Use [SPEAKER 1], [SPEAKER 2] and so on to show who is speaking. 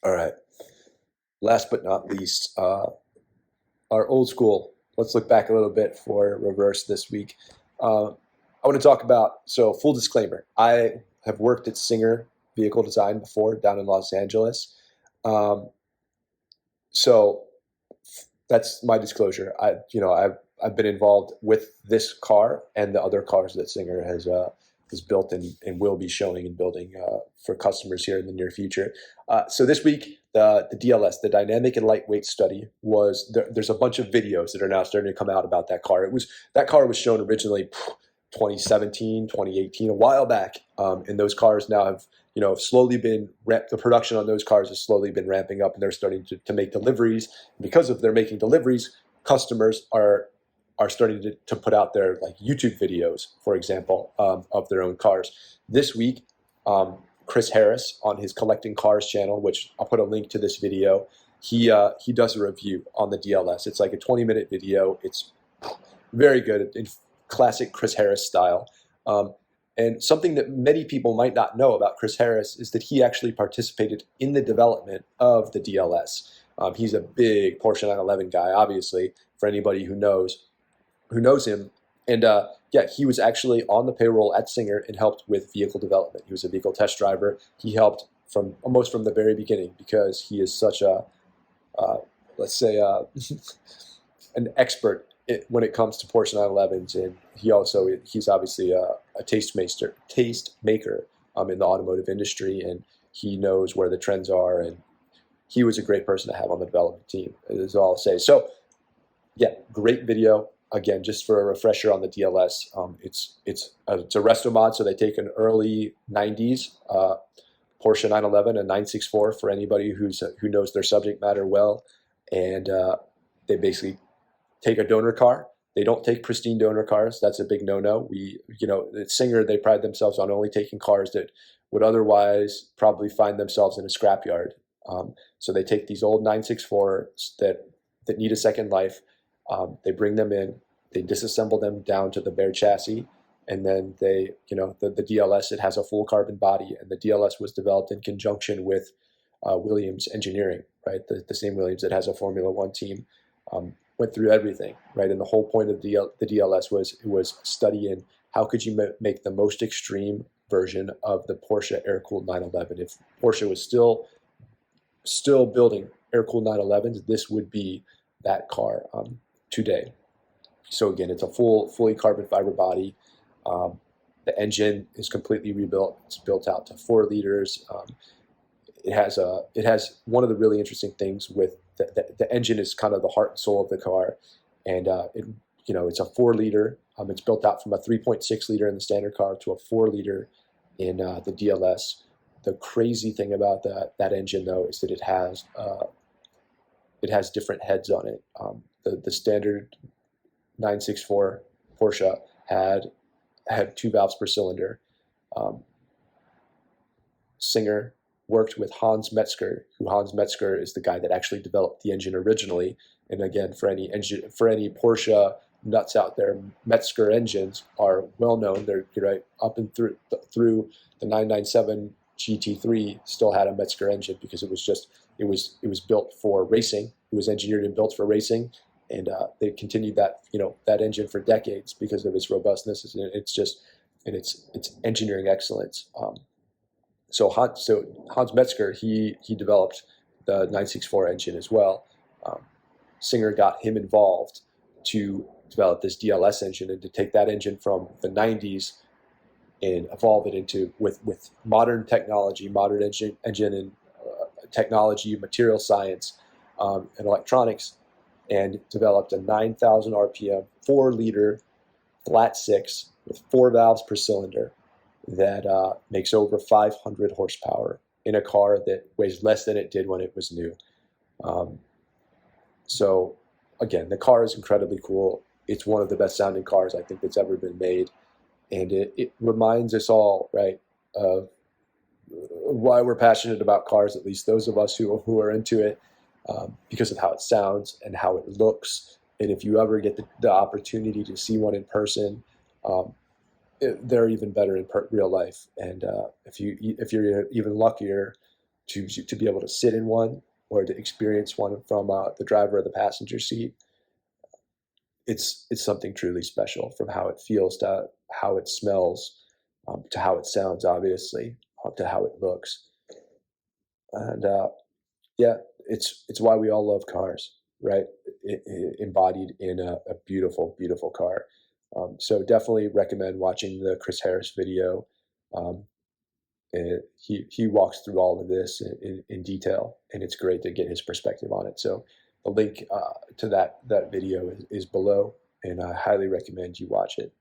[SPEAKER 1] All right. Last but not least, our old school. Let's look back a little bit for reverse this week. I want to talk about, so full disclaimer, I have worked at Singer Vehicle Design before down in Los Angeles. Um, so that's my disclosure. I've been involved with this car and the other cars that Singer has built and will be showing and building for customers here in the near future. So this week, the DLS, the Dynamic and Lightweight Study, was there's a bunch of videos that are now starting to come out about that car. That car was shown originally 2017, 2018, a while back, and those cars now have slowly been the production on those cars has slowly been ramping up, and they're starting to make deliveries. Because of they're making deliveries, customers are starting to put out their like YouTube videos, for example, of their own cars. This week, Chris Harris on his Collecting Cars channel, which I'll put a link to this video, he does a review on the DLS. It's like a 20-minute video. It's very good in classic Chris Harris style. And something that many people might not know about Chris Harris is that he actually participated in the development of the DLS. He's a big Porsche 911 guy, obviously, for anybody who knows him. And yeah, he was actually on the payroll at Singer and helped with vehicle development. He was a vehicle test driver. He helped from almost from the very beginning because he is such a, let's say, an expert when it comes to Porsche 911s, and he's obviously a taste maker in the automotive industry, and he knows where the trends are, and he was a great person to have on the development team. Is all I'll say. So, yeah, great video. Again, just for a refresher on the DLS, it's a resto mod, so they take an early '90s Porsche 911, a 964 for anybody who knows their subject matter well, and they basically take a donor car. They don't take pristine donor cars. That's a big no-no. At Singer, they pride themselves on only taking cars that would otherwise probably find themselves in a scrapyard. So they take these old 964s that need a second life. They bring them in, they disassemble them down to the bare chassis, and then the DLS, it has a full carbon body, and the DLS was developed in conjunction with Williams Engineering, right? The same Williams that has a Formula One team. Went through everything, right? And the whole point of the DLS was studying how could you make the most extreme version of the Porsche air-cooled 911. If Porsche was still building air-cooled 911s, this would be that car today. So again, it's a fully carbon fiber body. The engine is completely rebuilt. It's built out to 4 liters. It has one of the really interesting things with the engine is kind of the heart and soul of the car, and it's a 4 liter. It's built out from a 3.6 liter in the standard car to a 4 liter in the DLS. The crazy thing about that engine, though, is that it has different heads on it. The standard 964 Porsche had 2 valves per cylinder. Singer worked with Hans Metzger, Hans Metzger is the guy that actually developed the engine originally. And again, for any Porsche nuts out there, Metzger engines are well known. They're right up and through the 997 GT3 still had a Metzger engine because it was built for racing. It was engineered and built for racing, and they continued that engine for decades because of its robustness. And it's engineering excellence. So Hans Metzger, he developed the 964 engine as well. Singer got him involved to develop this DLS engine and to take that engine from the 90s and evolve it into with modern technology, modern engine and technology, material science, and electronics, and developed a 9,000 RPM, 4 liter, flat 6 with 4 valves per cylinder that makes over 500 horsepower in a car that weighs less than it did when it was new. So again, the car is incredibly cool. It's one of the best sounding cars I think that's ever been made. And it reminds us all, right, of why we're passionate about cars, at least those of us who are into it, because of how it sounds and how it looks. And if you ever get the opportunity to see one in person, they're even better in real life. And if you're even luckier, to be able to sit in one or to experience one from the driver or the passenger seat, it's something truly special, from how it feels to how it smells, to how it sounds, obviously, to how it looks. And yeah, it's why we all love cars, right? Embodied in a beautiful, beautiful car. So definitely recommend watching the Chris Harris video. Um, and he walks through all of this in detail, and it's great to get his perspective on it. So the link to that video is below, and I highly recommend you watch it.